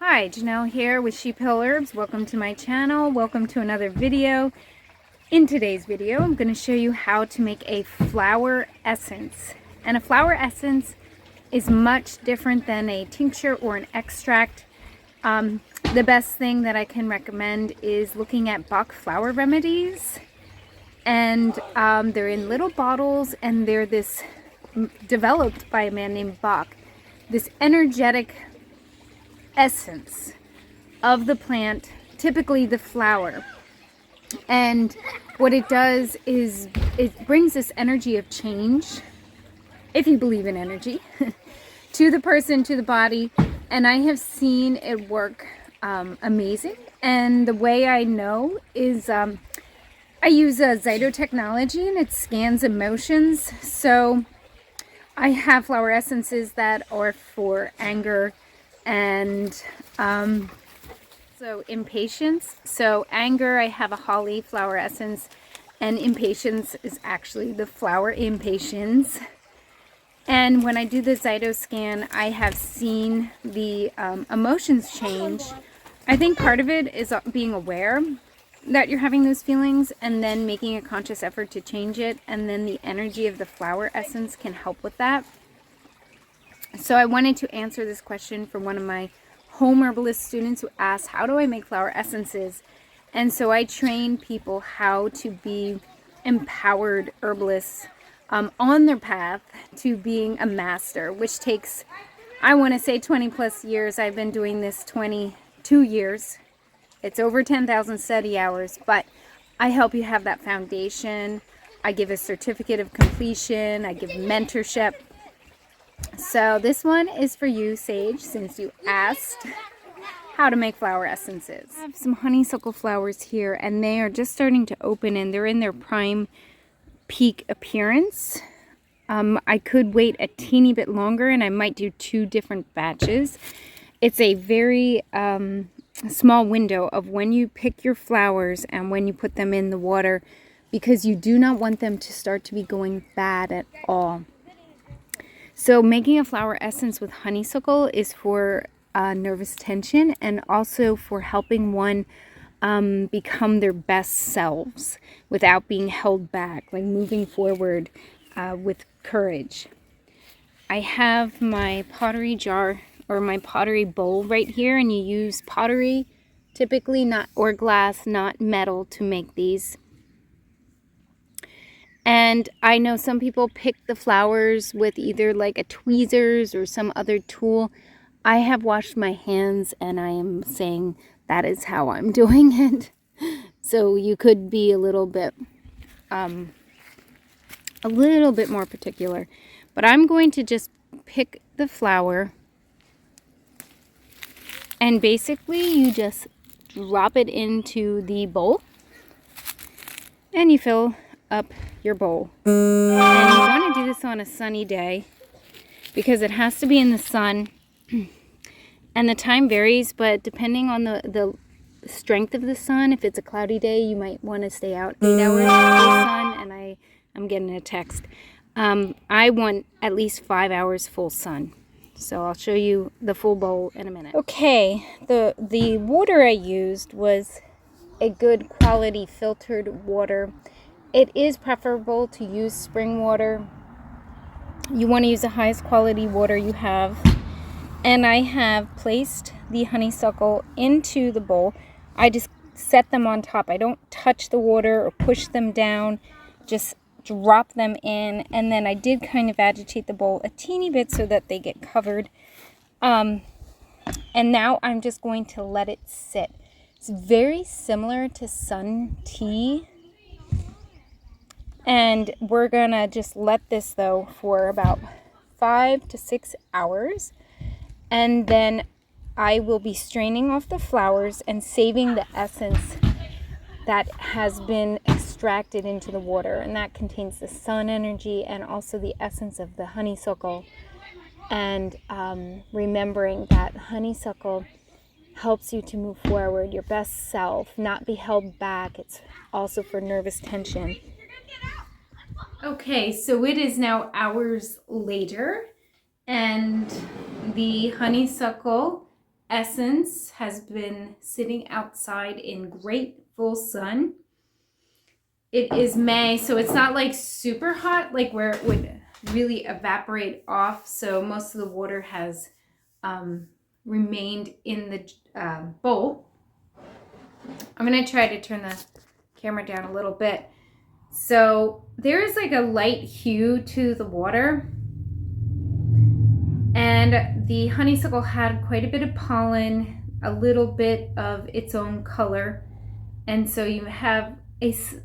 Hi, Janelle here with Sheep Hill Herbs. Welcome to my channel. Welcome to another video. In today's video, I'm going to show you how to make a flower essence. And a flower essence is much different than a tincture or an extract. The best thing that I can recommend is looking at Bach flower remedies. And they're in little bottles, and they're developed by a man named Bach. This energetic essence of the plant, typically the flower. And what it does is it brings this energy of change, if you believe in energy, to the person, to the body. And I have seen it work amazing. And the way I know is I use Zyto technology, and it scans emotions. So I have flower essences that are for anger and so impatience. So anger, I have a holly flower essence, and impatience is actually the flower impatiens. And when I do the Zyto scan, I have seen the emotions change. I think part of it is being aware that you're having those feelings and then making a conscious effort to change it, and then the energy of the flower essence can help with that. So I wanted to answer this question from one of my home herbalist students who asked, how do I make flower essences? And so I train people how to be empowered herbalists on their path to being a master, which takes, I want to say, 20 plus years. I've been doing this 22 years. It's over 10,000 study hours, but I help you have that foundation. I give a certificate of completion. I give mentorship. So this one is for you, Sage, since you asked how to make flower essences. I have some honeysuckle flowers here, and they are just starting to open, and they're in their prime peak appearance. I could wait a teeny bit longer, and I might do 2 different batches. It's a very small window of when you pick your flowers and when you put them in the water, because you do not want them to start to be going bad at all. So making a flower essence with honeysuckle is for nervous tension, and also for helping one become their best selves without being held back, like moving forward with courage. I have my pottery jar or my pottery bowl right here, and you use pottery typically, or glass, not metal, to make these. And I know some people pick the flowers with either like a tweezers or some other tool. I have washed my hands, and I am saying that is how I'm doing it. So you could be a little bit more particular. But I'm going to just pick the flower, and basically you just drop it into the bowl, and you fill up your bowl. And you want to do this on a sunny day, because it has to be in the sun. And the time varies, but depending on the strength of the sun, if it's a cloudy day, you might want to stay out 8 hours in the sun. And I'm getting a text. I want at least 5 hours full sun. So I'll show you the full bowl in a minute. Okay, the water I used was a good quality filtered water. It is preferable to use spring water. You want to use the highest quality water you have. And I have placed the honeysuckle into the bowl. I just set them on top. I don't touch the water or push them down. Just drop them in. And then I did kind of agitate the bowl a teeny bit so that they get covered. And now I'm just going to let it sit. It's very similar to sun tea. And we're gonna just let this though for about 5 to 6 hours. And then I will be straining off the flowers and saving the essence that has been extracted into the water. And that contains the sun energy and also the essence of the honeysuckle. And remembering that honeysuckle helps you to move forward, your best self, not be held back. It's also for nervous tension. Okay, so it is now hours later, and the honeysuckle essence has been sitting outside in great full sun. It is May, so it's not like super hot, like where it would really evaporate off. So most of the water has remained in the bowl. I'm going to try to turn the camera down a little bit. So there is like a light hue to the water. And the honeysuckle had quite a bit of pollen, a little bit of its own color. And so you have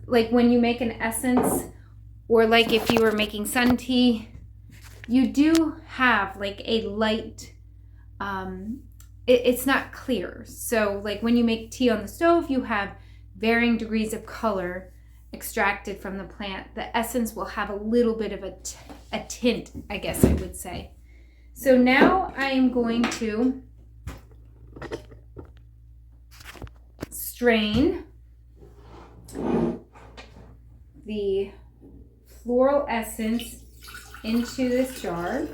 like when you make an essence, or like if you were making sun tea, you do have like a light, it's not clear. So like when you make tea on the stove, you have varying degrees of color extracted from the plant. The essence will have a little bit of a tint, I guess I would say. So now I am going to strain the floral essence into this jar.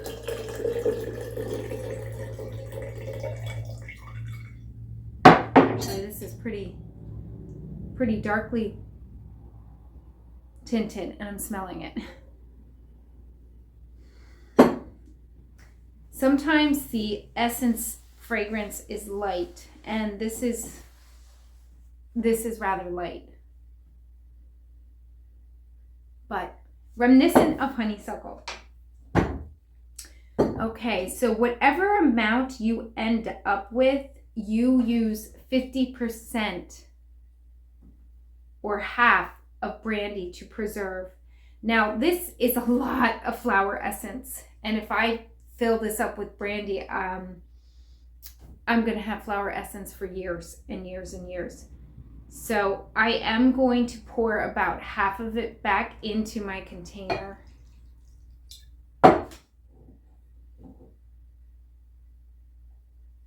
Actually, this is pretty darkly tinted, and I'm smelling it. Sometimes the essence fragrance is light, and this is rather light, but reminiscent of honeysuckle. Okay, so whatever amount you end up with, you use 50% or half of brandy to preserve. Now, this is a lot of flower essence, and if I fill this up with brandy, I'm going to have flower essence for years and years and years. So I am going to pour about half of it back into my container.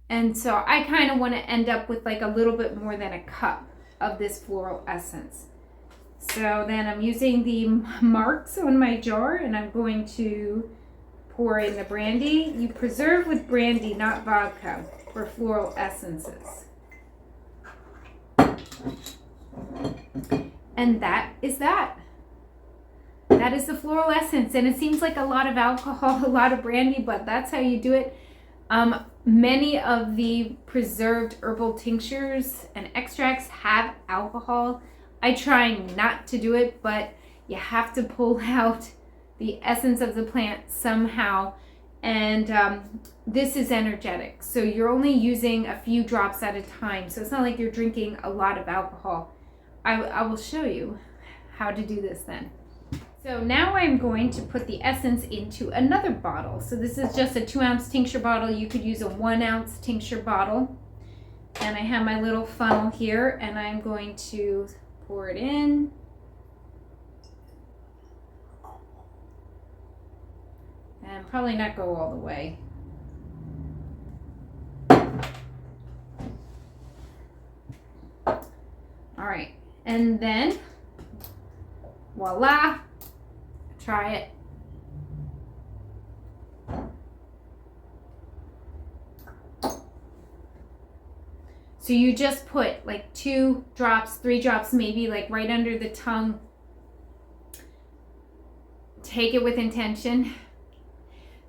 And so I kind of want to end up with like a little bit more than a cup of this floral essence. So then I'm using the marks on my jar, and I'm going to pour in the brandy. You preserve with brandy, not vodka, for floral essences. And that is that. That is the floral essence. And it seems like a lot of alcohol, a lot of brandy, but that's how you do it. Many of the preserved herbal tinctures and extracts have alcohol. I try not to do it, but you have to pull out the essence of the plant somehow. And this is energetic, so you're only using a few drops at a time, so it's not like you're drinking a lot of alcohol. I will show you how to do this then. So now I'm going to put the essence into another bottle. So this is just a 2-ounce tincture bottle. You could use a 1-ounce tincture bottle. And I have my little funnel here, and I'm going to pour it in. And probably not go all the way. All right, and then voila, try it. So you just put like 2 drops, 3 drops, maybe like right under the tongue. Take it with intention.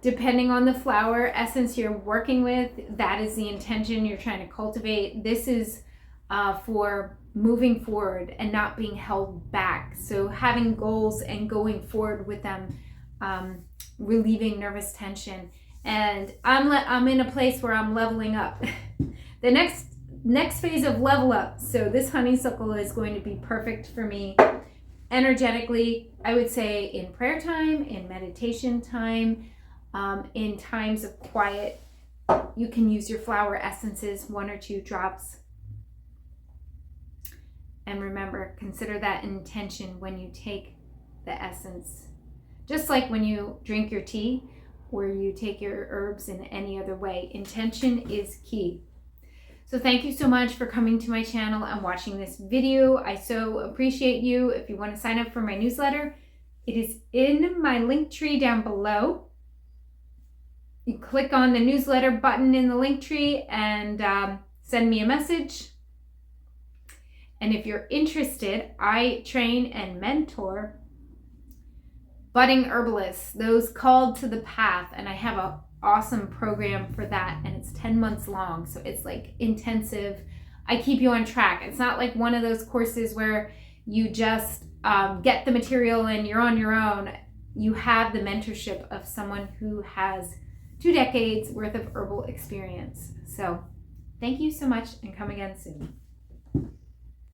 Depending on the flower essence you're working with, that is the intention you're trying to cultivate. This is for moving forward and not being held back. So having goals and going forward with them, relieving nervous tension. And I'm in a place where I'm leveling up. The next phase of level up. So this honeysuckle is going to be perfect for me energetically. I would say in prayer time, in meditation time, in times of quiet, you can use your flower essences, 1 or 2 drops. And remember, consider that intention when you take the essence. Just like when you drink your tea or you take your herbs in any other way, intention is key. So thank you so much for coming to my channel and watching this video. I so appreciate you. If you want to sign up for my newsletter, it is in my link tree down below. you click on the newsletter button in the link tree and send me a message. And if you're interested, I train and mentor budding herbalists, those called to the path, and I have an awesome program for that, and it's 10 months long, so it's like intensive. I keep you on track. It's not like one of those courses where you just get the material and you're on your own. You have the mentorship of someone who has 2 decades worth of herbal experience. So thank you so much, and come again soon.